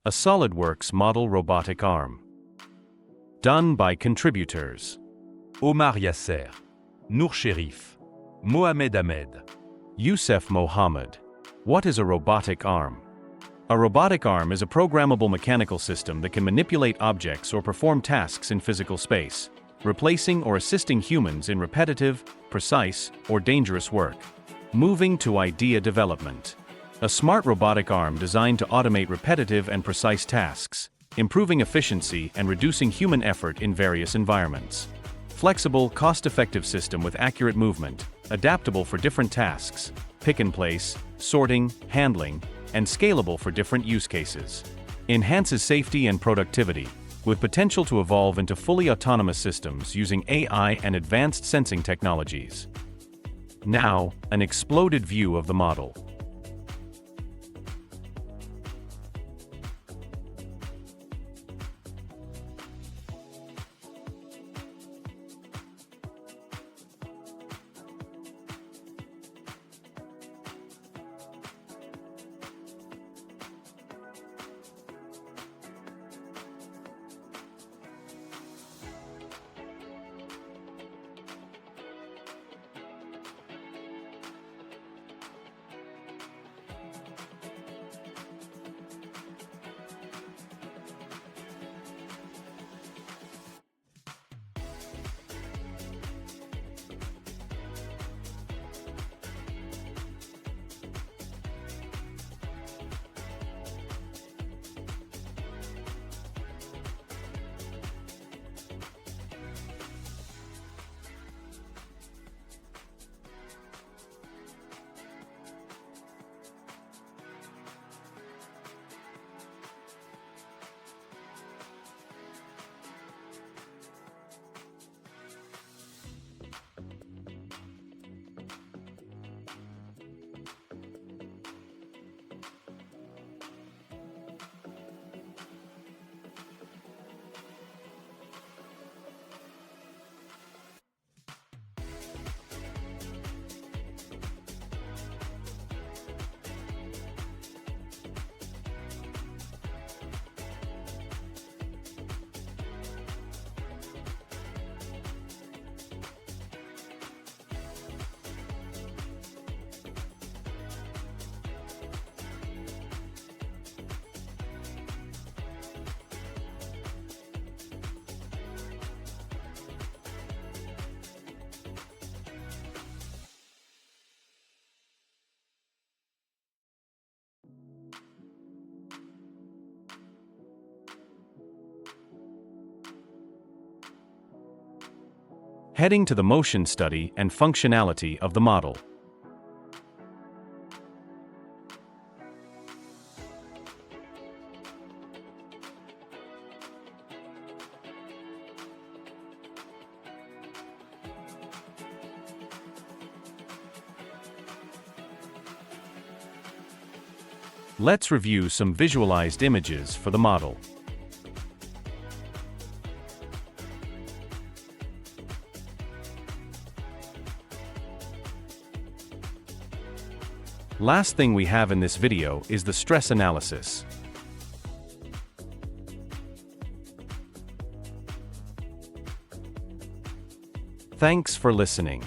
A SolidWorks model robotic arm. Done by contributors Omar Yasser, Nour Sherif, Mohamed Ahmed, Youssef Mohammed. What is a robotic arm? A robotic arm is a programmable mechanical system that can manipulate objects or perform tasks in physical space, replacing or assisting humans in repetitive, precise, or dangerous work. Moving to idea development. A smart robotic arm designed to automate repetitive and precise tasks, improving efficiency and reducing human effort in various environments. Flexible, cost-effective system with accurate movement, adaptable for different tasks, pick and place, sorting, handling, and scalable for different use cases. Enhances safety and productivity, with potential to evolve into fully autonomous systems using AI and advanced sensing technologies. Now, an exploded view of the model. Heading to the motion study and functionality of the model. Let's review some visualized images for the model. Last thing we have in this video is the stress analysis. Thanks for listening.